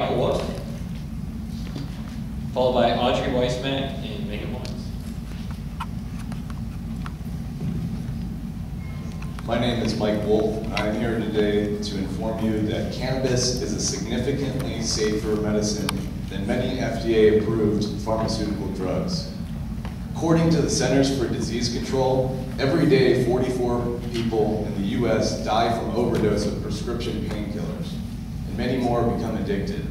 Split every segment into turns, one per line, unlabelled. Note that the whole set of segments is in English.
Wolfe, followed by Audrey Weissman and Megan Lawrence.
My name is Mike Wolfe, and I'm here today to inform you that cannabis is a significantly safer medicine than many FDA-approved pharmaceutical drugs. According to the Centers for Disease Control, every day 44 people in the US die from overdose of prescription painkillers, and many more become addicted.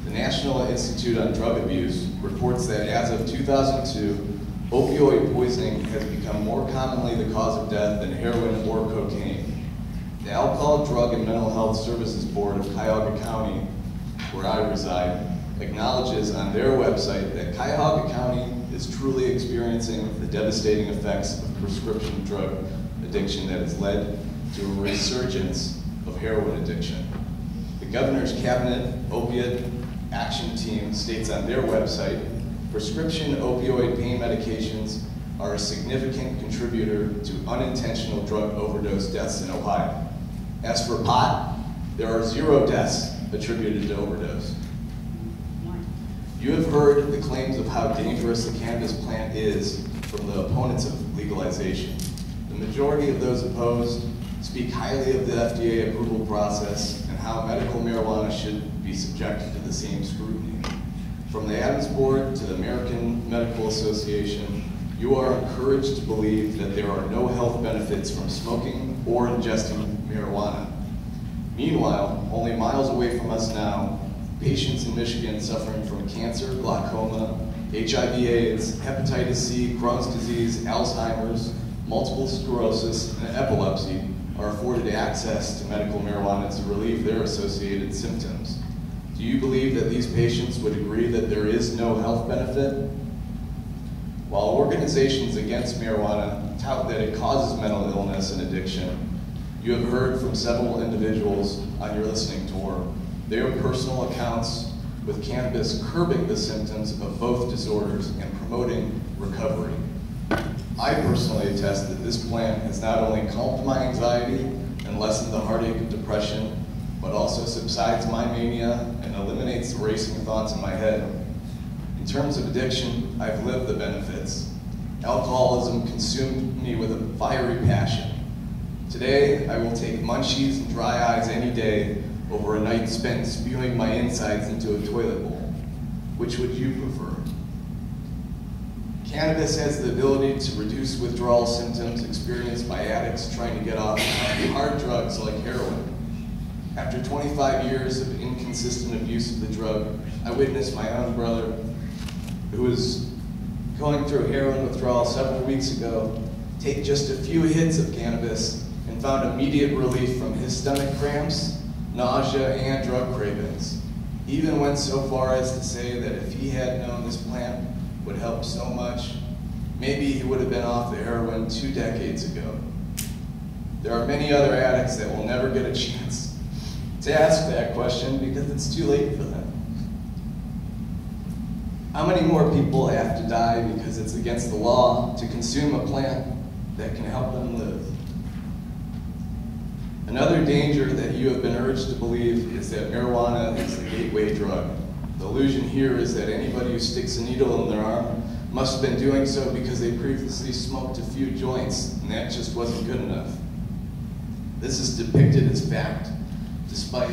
The National Institute on Drug Abuse reports that as of 2002, opioid poisoning has become more commonly the cause of death than heroin or cocaine. The Alcohol, Drug, and Mental Health Services Board of Cuyahoga County, where I reside, acknowledges on their website that Cuyahoga County is truly experiencing the devastating effects of prescription drug addiction that has led to a resurgence of heroin addiction. The Governor's Cabinet Opiate Action Team states on their website, prescription opioid pain medications are a significant contributor to unintentional drug overdose deaths in Ohio. As for pot, there are 0 deaths attributed to overdose. You have heard the claims of how dangerous the cannabis plant is from the opponents of legalization. The majority of those opposed speak highly of the FDA approval process and how medical marijuana should be subjected to the same scrutiny. From the Adams Board to the American Medical Association, you are encouraged to believe that there are no health benefits from smoking or ingesting marijuana. Meanwhile, only miles away from us now, patients in Michigan suffering from cancer, glaucoma, HIV/AIDS, hepatitis C, Crohn's disease, Alzheimer's, multiple sclerosis, and epilepsy are afforded access to medical marijuana to relieve their associated symptoms. Do you believe that these patients would agree that there is no health benefit? While organizations against marijuana tout that it causes mental illness and addiction, you have heard from several individuals on your listening tour their personal accounts with cannabis curbing the symptoms of both disorders and promoting recovery. I personally attest that this plant has not only calmed my anxiety and lessened the heartache of depression, but also subsides my mania and eliminates the racing thoughts in my head. In terms of addiction, I've lived the benefits. Alcoholism consumed me with a fiery passion. Today, I will take munchies and dry eyes any day over a night spent spewing my insides into a toilet bowl. Which would you prefer? Cannabis has the ability to reduce withdrawal symptoms experienced by addicts trying to get off hard drugs like heroin. After 25 years of inconsistent abuse of the drug, I witnessed my own brother, who was going through heroin withdrawal several weeks ago, take just a few hits of cannabis and found immediate relief from his stomach cramps, nausea, and drug cravings. He even went so far as to say that if he had known this plant would help so much, maybe he would have been off the heroin 2 decades ago. There are many other addicts that will never get a chance to ask that question because it's too late for them. How many more people have to die because it's against the law to consume a plant that can help them live? Another danger that you have been urged to believe is that marijuana is the gateway drug. The illusion here is that anybody who sticks a needle in their arm must have been doing so because they previously smoked a few joints and that just wasn't good enough. This is depicted as fact, despite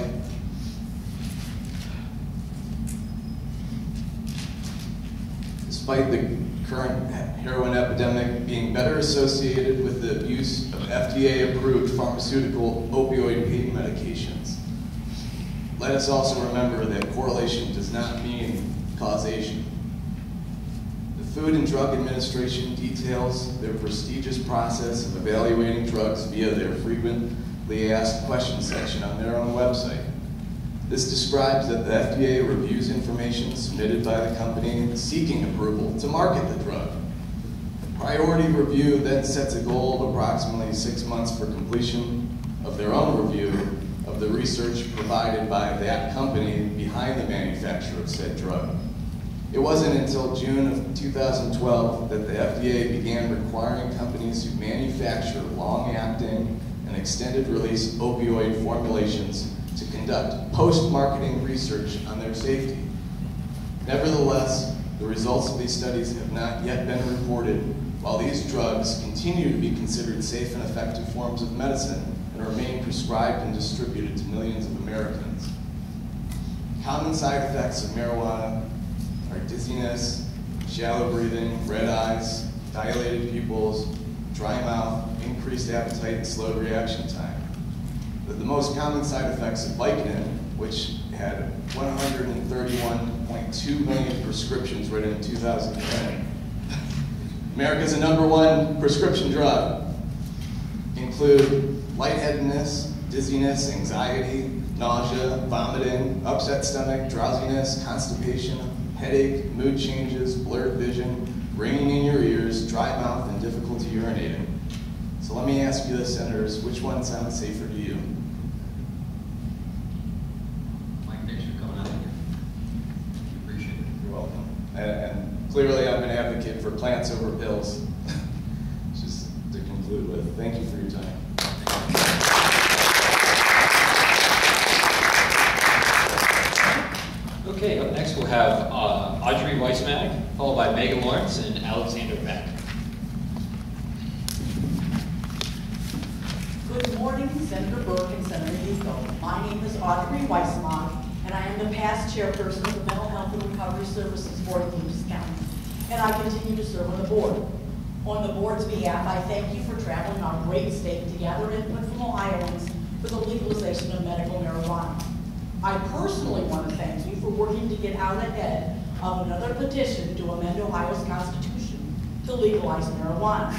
the current heroin epidemic being better associated with the abuse of FDA-approved pharmaceutical opioid pain medications. Let us also remember that correlation does not mean causation. The Food and Drug Administration details their prestigious process of evaluating drugs via their frequently asked questions section on their own website. This describes that the FDA reviews information submitted by the company seeking approval to market the drug. The priority review then sets a goal of approximately 6 months for completion of their own review of the research provided by that company behind the manufacture of said drug. It wasn't until June of 2012 that the FDA began requiring companies who manufacture long-acting and extended-release opioid formulations to conduct post-marketing research on their safety. Nevertheless, the results of these studies have not yet been reported, while these drugs continue to be considered safe and effective forms of medicine and remain prescribed and distributed to millions of Americans. Common side effects of marijuana are dizziness, shallow breathing, red eyes, dilated pupils, dry mouth, increased appetite, and slowed reaction time. But the most common side effects of Vicodin, which had 131.2 million prescriptions written in 2010, America's #1 prescription drug, include lightheadedness, dizziness, anxiety, nausea, vomiting, upset stomach, drowsiness, constipation, headache, mood changes, blurred vision, ringing in your ears, dry mouth, and difficulty urinating. So let me ask you this, Senators, which one sounds safer to you?
Mike, thanks for coming out here. Appreciate it.
You're welcome. And clearly I'm an advocate for plants over pills. Just to conclude with, thank you for your time.
Okay, up next we'll have Audrey Weissmag, followed by Megan Lawrence and Alexander Beck.
Good morning, Senator Burke and Senator Yuko. My name is Audrey Weissmag, and I am the past chairperson of the Mental Health and Recovery Services Board of Lucas County, and I continue to serve on the board. On the board's behalf, I thank you for traveling our great state to gather input from Ohioans for the legalization of medical marijuana. I personally want to thank you for working to get out ahead of another petition to amend Ohio's Constitution to legalize marijuana.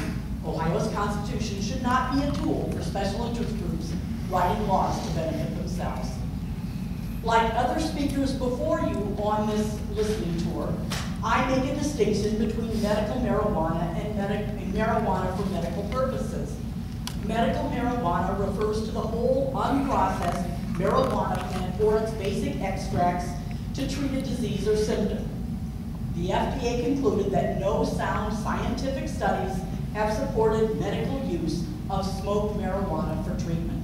Ohio's Constitution should not be a tool for special interest groups writing laws to benefit themselves. Like other speakers before you on this listening tour, I make a distinction between medical marijuana and marijuana for medical purposes. Medical marijuana refers to the whole unprocessed marijuana plant or its basic extracts to treat a disease or symptom. The FDA concluded that no sound scientific studies have supported medical use of smoked marijuana for treatment.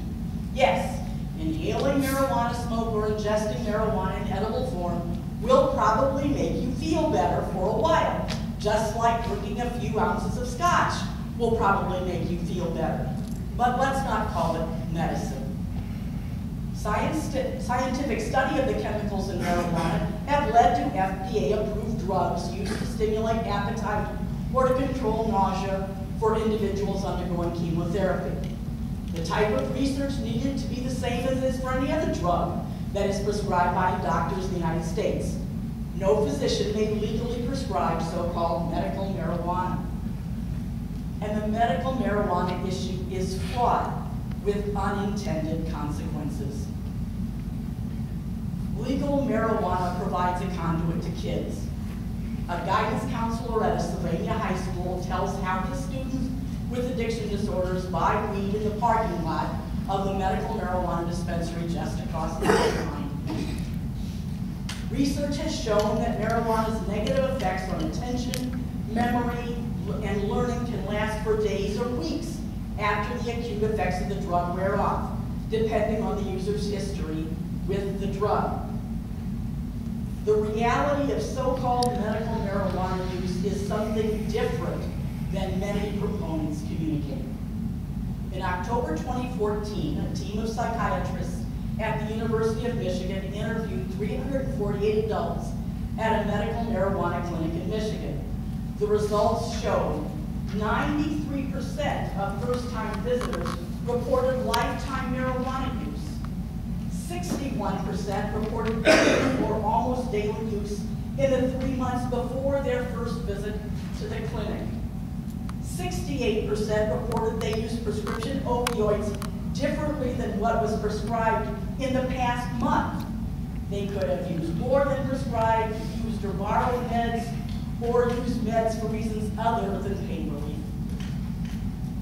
Yes, inhaling marijuana smoke or ingesting marijuana in edible form will probably make you feel better for a while, just like drinking a few ounces of scotch will probably make you feel better. But let's not call it medicine. Scientific study of the chemicals in marijuana have led to FDA-approved drugs used to stimulate appetite or to control nausea for individuals undergoing chemotherapy. The type of research needed to be the same as is for any other drug that is prescribed by doctors in the United States. No physician may legally prescribe so-called medical marijuana. And the medical marijuana issue is fraught with unintended consequences. Legal marijuana provides a conduit to kids. A guidance counselor at a Sylvania high school tells how his students with addiction disorders buy weed in the parking lot of the medical marijuana dispensary just across the line. Research has shown that marijuana's negative effects on attention, memory, and learning can last for days or weeks after the acute effects of the drug wear off, depending on the user's history with the drug. The reality of so-called medical marijuana use is something different than many proponents communicate. In October 2014, a team of psychiatrists at the University of Michigan interviewed 348 adults at a medical marijuana clinic in Michigan. The results showed 93% of first-time visitors reported lifetime marijuana use. 61% reported daily or almost daily use in the 3 months before their first visit to the clinic. 68% reported they used prescription opioids differently than what was prescribed in the past month. They could have used more than prescribed, used or borrowed meds, or used meds for reasons other than pain relief.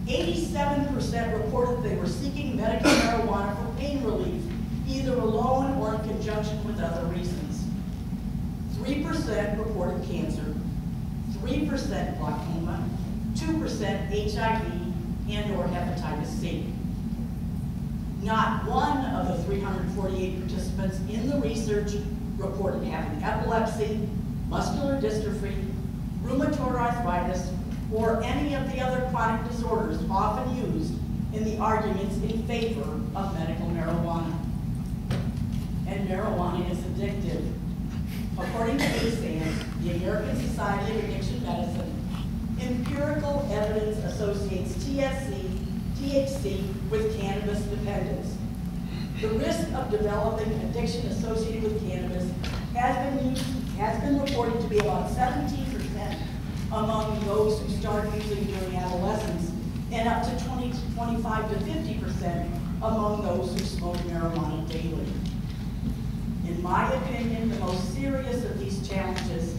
87% reported they were seeking medical marijuana for pain relief, either alone or in conjunction with other reasons. 3% reported cancer, 3% glaucoma, 2% HIV and or hepatitis C. Not one of the 348 participants in the research reported having epilepsy, muscular dystrophy, rheumatoid arthritis, or any of the other chronic disorders often used in the arguments in favor of medical marijuana. And marijuana is addictive. According to ASAM, the American Society of Addiction Medicine, empirical evidence associates THC with cannabis dependence. The risk of developing addiction associated with cannabis has been reported to be about 17% among those who start using during adolescence, and up to 25 to 50% among those who smoke marijuana daily. In my opinion, the most serious of these challenges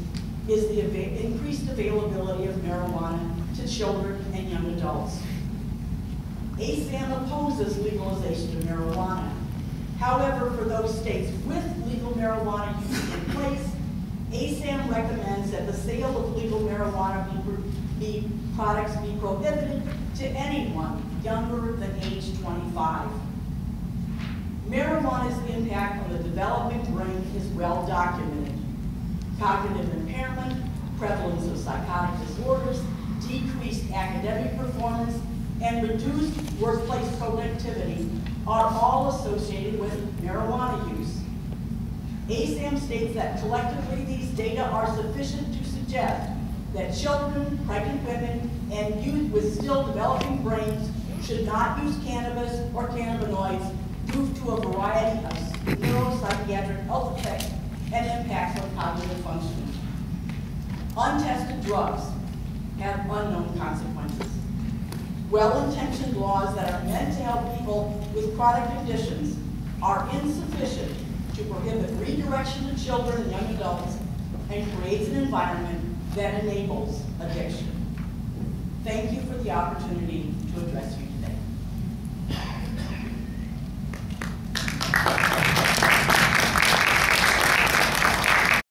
is the increased availability of marijuana to children and young adults. ASAM opposes legalization of marijuana. However, for those states with legal marijuana use in place, ASAM recommends that the sale of legal marijuana products be prohibited to anyone younger than age 25. Marijuana's impact on the developing brain is well documented. Cognitive impairment, prevalence of psychotic disorders, decreased academic performance, and reduced workplace productivity are all associated with marijuana use. ASAM states that collectively these data are sufficient to suggest that children, pregnant women, and youth with still developing brains should not use cannabis or cannabinoids due to a variety of neuropsychiatric health effects and impacts on cognitive functioning. Untested drugs have unknown consequences. Well-intentioned laws that are meant to help people with chronic conditions are insufficient to prohibit redirection to children and young adults and creates an environment that enables addiction. Thank you for the opportunity to